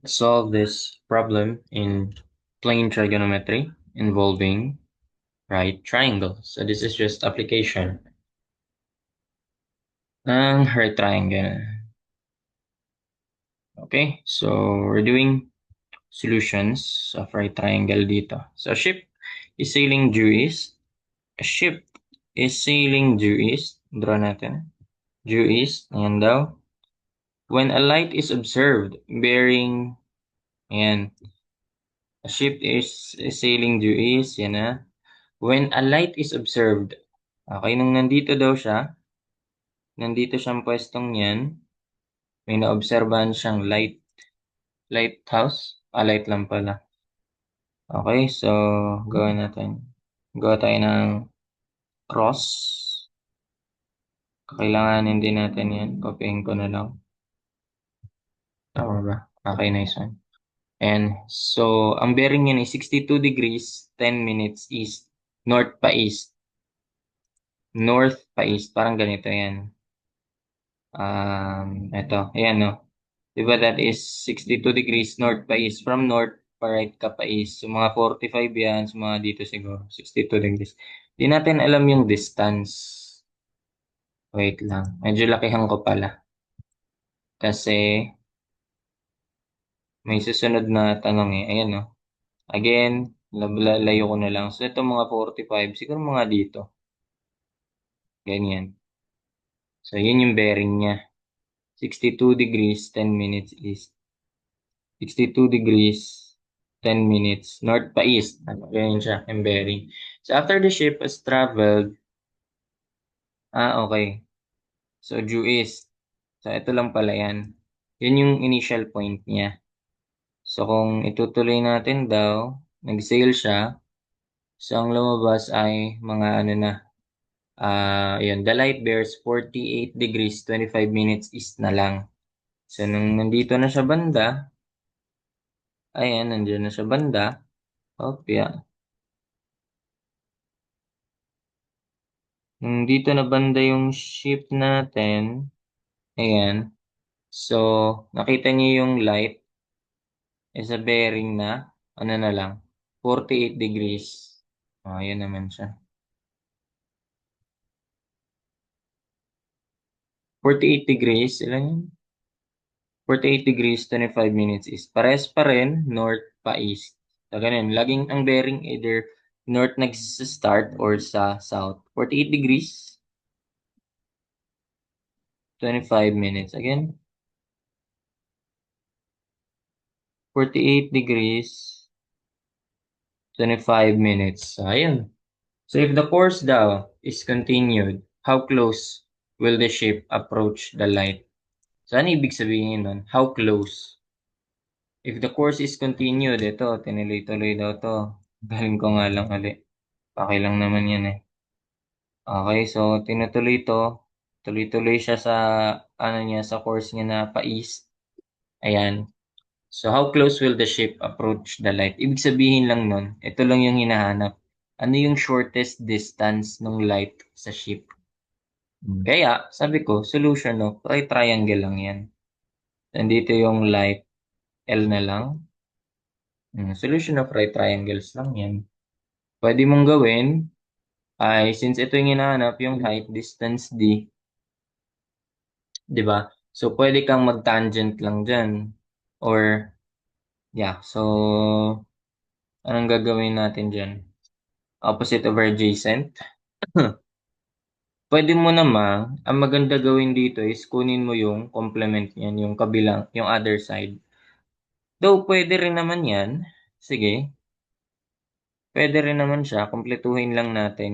Solve this problem in plane trigonometry involving right triangle. So this is just application ng right triangle. Okay, so we're doing solutions of right triangle dito. So a ship is sailing due east. A ship is sailing due east. Draw natin. Due east. Ayan daw. When a light is observed bearing, ayan, a ship is sailing due east, yan na. When a light is observed, okay, nung nandito daw siya, nandito siyang pwestong yan, may naobserbahan siyang lighthouse, light lang pala. Okay, so, gawin natin. Gawa tayo ng cross. Kailanganin din natin yan. Copying ko na lang. Tama ba? Okay, nice one. And so, ang bearing niya ay 62 degrees, 10 minutes east. North pa east. North pa east. Parang ganito yan. Ito. Ayan, no? Diba that is 62 degrees north pa east. From north pa right ka pa east. So, mga 45 yan. So, mga dito siguro. 62 degrees. Di natin alam yung distance. Wait lang. Medyo lakihan ko pala. Kasi, may susunod na tanong eh. Ayan, no? Again, layo ko na lang. So, ito mga 45. Siguro mga dito. Ganyan. So, yun yung bearing niya. 62 degrees, 10 minutes east. 62 degrees, 10 minutes. North pa east. Ganyan siya, yung bearing. So, after the ship has traveled, okay. So, due east. So, ito lang pala yan. Yun yung initial point niya. So, kung itutuloy natin daw, nag-sail siya. So, ang lumabas ay mga ano na, yun, the light bears 48 degrees, 25 minutes east na lang. So, nung nandito na siya banda, ayan, nandiyan na siya banda, opya. Nung dito na banda yung ship natin, ayan. So, nakita niyo yung light is a bearing na, ano na lang, 48 degrees. Ayan naman siya. 48 degrees, ilan yun? 48 degrees, 25 minutes is pares pa rin, north pa east. So, ganun. Laging ang bearing either north nag-start or sa south. 48 degrees, 25 minutes. Again, 48 degrees, 25 minutes. So, ayun. So, if the course daw is continued, how close will the ship approach the light? So, ano ibig sabihin nun? How close? If the course is continued, ito, tinuloy-tuloy daw to. Galing ko nga lang ulit. Okay lang naman yan eh. Okay, so tinutuloy to. Tuloy-tuloy siya sa, ano niya, sa course niya na pa-east. Ayan. So, how close will the ship approach the light? Ibig sabihin lang nun, ito lang yung hinahanap. Ano yung shortest distance ng light sa ship? Kaya, sabi ko, solution no, right triangle lang yan. Nandito yung light, L na lang. Solution of right triangles lang yan. Pwede mong gawin, ay since ito yung hinahanap, yung height, distance D, di ba? So, pwede kang mag-tangent lang dyan. Or, yeah, so, anong gagawin natin dyan? Opposite over adjacent. Pwede mo naman, ang maganda gawin dito is kunin mo yung complement niyan, yung kabilang, yung other side. Though, pwede rin naman yan. Sige. Pwede rin naman siya. Kompletuhin lang natin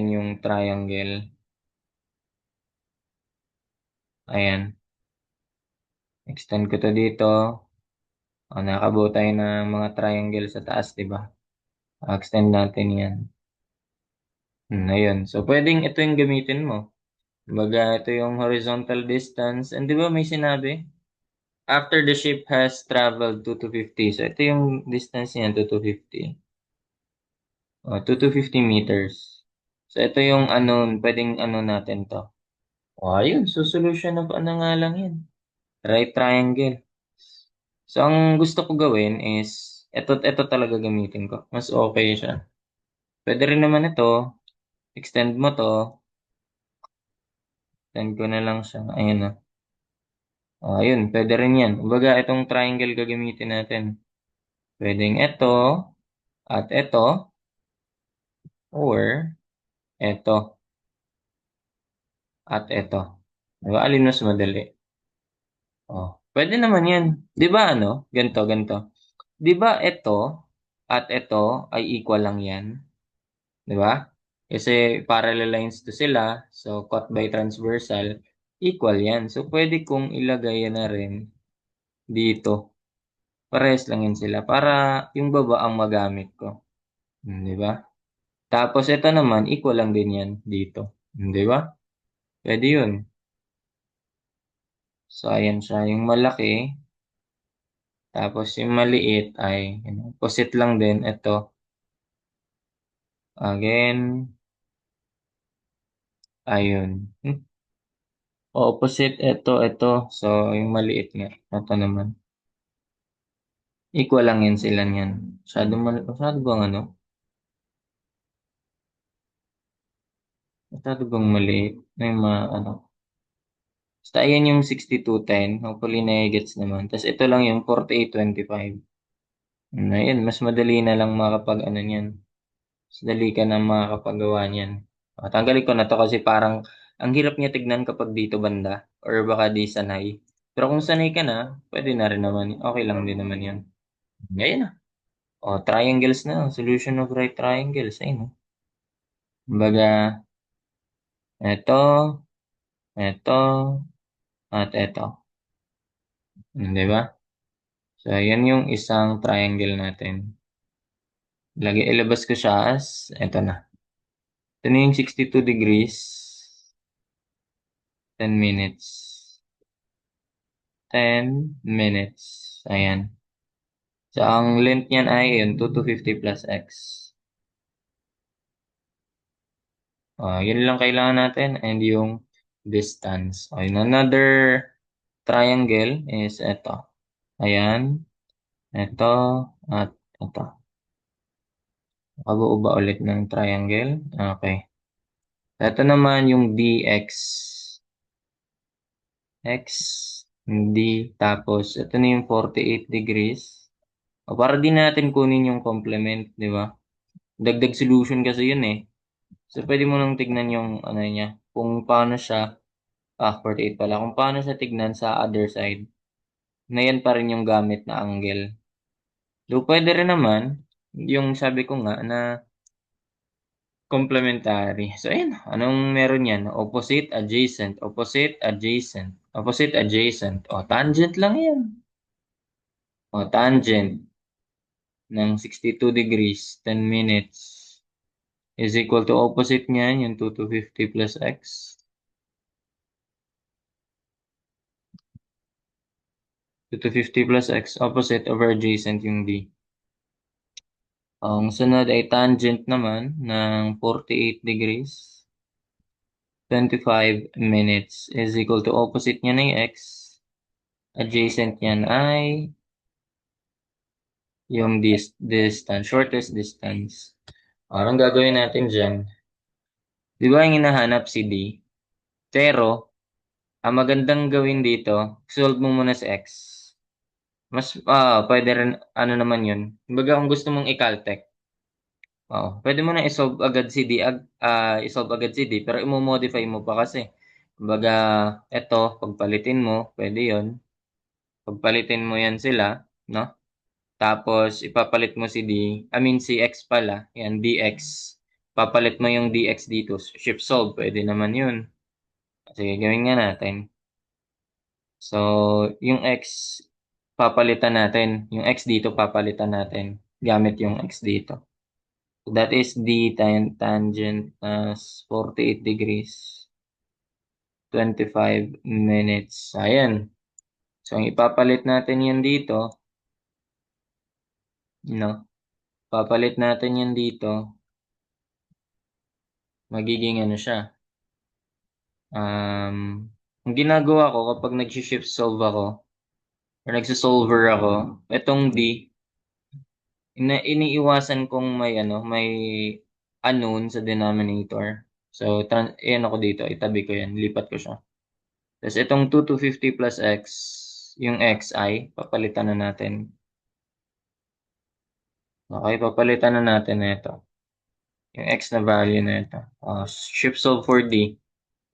yung triangle. Ayan. Extend ko to dito. Nakabuo tayo ng mga triangle sa taas, di ba? Extend natin yan. Ayun. So, pwedeng ito yung gamitin mo. Kumbaga, ito yung horizontal distance. And di ba may sinabi? After the ship has traveled to 250. So, ito yung distance niya to 250. To 250 meters. So, ito yung ano, pwedeng ano natin to. Ayun. So, solution of ano nga lang yan. right triangle. So, ang gusto ko gawin is, eto talaga gamitin ko. Mas okay siya. Pwede rin naman ito, extend mo to, extend ko na lang siya. Ayun na. Ayun, pwede rin yan. Kumbaga, itong triangle gagamitin natin. Pwedeng ito, at ito, or ito, at ito. Diba? Alin mas madali? Pwede naman yan. Di ba ano? Ganto, ganto. Di ba ito at ito ay equal lang yan? Di ba? Kasi parallel lines to sila. So, cut by transversal, equal yan. So, pwede kong ilagay yan na rin dito. Parehas lang yan sila. Para yung baba ang magamit ko. Di ba? Tapos ito naman, equal lang din yan dito. Di ba? Pwede yun. So, ayan siya. Yung malaki, tapos yung maliit ay opposite lang din. Ito, again, ayun. Opposite, ito. So, yung maliit nga. Ito naman. Equal lang yan sila niyan. Masyado bang ano? Masyado bang maliit? May ano? Basta ayan yung 6210. Hopefully na-gets naman. Tapos ito lang yung 4825. Ayun, mas madali na lang makapag ano niyan. Mas dali ka na makakapagawa niyan. Tanggalin ko na to kasi parang ang hirap niya tignan kapag dito banda or baka di sanay. Pero kung sanay ka na, pwede na rin naman. Okay lang din naman yan. Ngayon na. Triangles na. Solution of right triangles. Ayun. Kumbaga, eto, eto, at eto. Di ba? So, yan yung isang triangle natin. Ilabas ko siya as, eto na. Ito na yung 62 degrees, 10 minutes. 10 minutes. Ayan. So, ang length niyan ay yun, 2 to 50 plus x. Yun lang kailangan natin and yung distance. Yun, another triangle is ito. Ayan. Ito at ito. Nakabuo ba ulit ng triangle? Okay. Ito naman yung dx. X, D, tapos ito na yung 48 degrees. Para din natin kunin yung complement, di ba? Dagdag solution kasi yun eh. So, pwede mo nang tignan yung ano niya, kung paano siya, 48 pala, kung paano siya tignan sa other side, na yan pa rin yung gamit na angle. So, pwede rin naman, yung sabi ko nga na complementary. So, ayun, anong meron yan? Opposite, adjacent, opposite, adjacent, opposite, adjacent. Tangent lang yan. Tangent ng 62 degrees, 10 minutes, is equal to opposite niyan, yung 2 to 50 plus x. 2 to 50 plus x, opposite over adjacent yung d. Ang sunod ay tangent naman ng 48 degrees, 25 minutes is equal to opposite niya na yung x. Adjacent niyan ay yung distance, shortest distance. Anong gagawin natin dyan? Di ba yung hinahanap si d? Pero, ang magandang gawin dito, solve mo muna sa x. Pwede rin, ano naman yun. Kumbaga, kung gusto mong i-caltech, pwede mo na i-solve agad si D, i-solve agad si D, pero i-modify mo pa kasi. Kumbaga, eto, pagpalitin mo, pwede yon. Pagpalitin mo yan sila, no? Tapos, ipapalit mo si D, si X pala, yan, DX. Papalit mo yung DX dito, shift solve, pwede naman yun. Sige, gawin nga natin. So, yung X, papalitan natin. Yung X dito, papalitan natin. Gamit yung X dito. So that is D tangent as 48 degrees, 25 minutes. Ayan. So, ang ipapalit natin yan dito, no? Papalit natin yan dito, magiging ano siya, Ang ginagawa ko kapag nagshi-shift solve ako or nagso-solver ako, itong D, iniiwasan kong may unknown sa denominator. So, ayan ako dito, itabi ko yan, lipat ko siya. Tapos itong 2 to 50 plus x, yung xi, papalitan na natin. Okay, papalitan na natin na ito. Yung x na value na ito. Shift solve for D.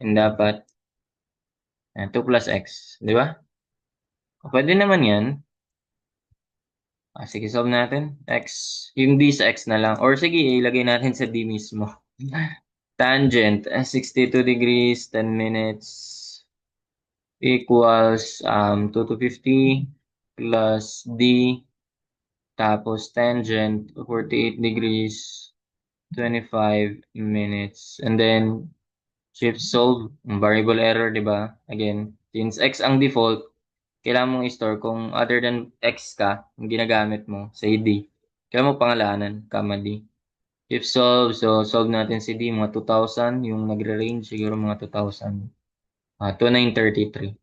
And dapat 2 plus x. Di ba? Pwede naman yan. Sige, solve natin. X. Yung D sa x na lang. Or sige, ilagay natin sa D mismo. Tangent, 62 degrees, 10 minutes equals 2 to 50 plus D. Tapos tangent, 48 degrees, 25 minutes. And then, shift solve, variable error, di ba? Again, since x ang default, kailangan mong i-store kung other than x ka, yung ginagamit mo, say D. Kailangan mo pangalanan, comma D. Shift solve, so solve natin si D, mga 2,000, yung nagre-range, siguro mga 2,000. 2933.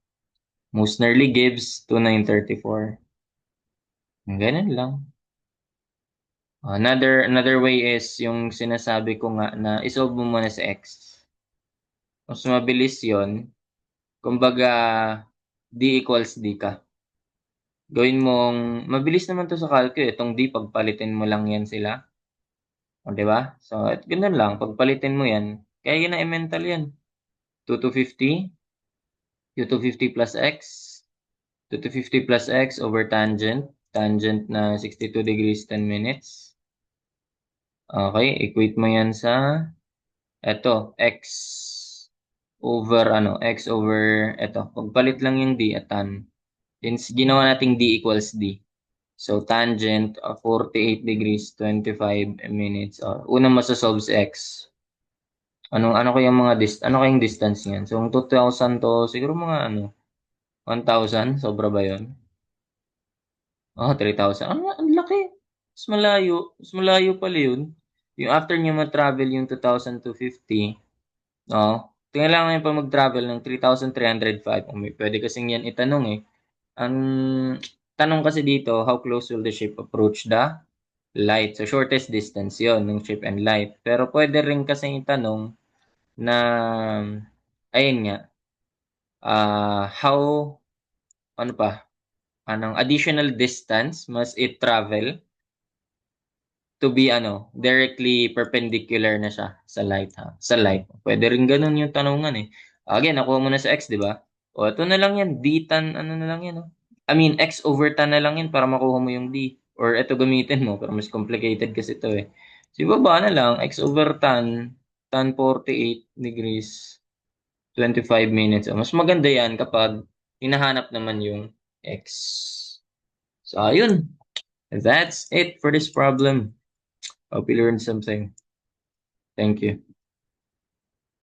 Most nearly gives 2934. Ganun lang. Another way is yung sinasabi ko nga na isolve mo muna sa x. Mas mabilis yon. Kumbaga, D equals D ka. Gawin mong, mabilis naman to sa calcu eh. Itong D, pagpalitin mo lang yan sila. O, di ba? So, ganun lang. Pagpalitin mo yan, kaya yun na i-mental yan. 2 to 50, 2 to 50 plus x, 2 to 50 plus x over tangent. Tangent na 62 degrees, 10 minutes. Okay, equate mo yan sa, eto, x over, eto, pagpalit lang yung d at tan. Since ginawa nating d equals d. So, tangent of 48 degrees, 25 minutes. Unang masasolve si x. Ano kayang ano kayang distance niyan? So, kung 2,000 to, siguro mga 1,000? Sobra ba yun? 3,000. Ang laki. Mas malayo pala yun. Yung after niya ma-travel yung 2,250, kailangan niya pa mag-travel ng 3,305. Pwede kasing yan itanong eh. Ang tanong kasi dito, how close will the ship approach the light? So, shortest distance yon ng ship and light. Pero pwede rin kasi itanong na, ayun nga, how, ano pa, anong additional distance must it travel to be directly perpendicular na siya sa light ha. Sa light. Pwede rin ganun yung tanungan eh. Again, nakuha mo na sa x, di ba? O ito na lang yan, d tan ano na lang yan, oh. I mean, x over tan na lang yan para makuha mo yung d. Or ito gamitin mo, pero mas complicated kasi ito eh. So, baba na lang, x over tan 48 degrees, 25 minutes. Mas maganda yan kapag hinahanap naman yung x. So, ayun. That's it for this problem. Hope you learned something. Thank you.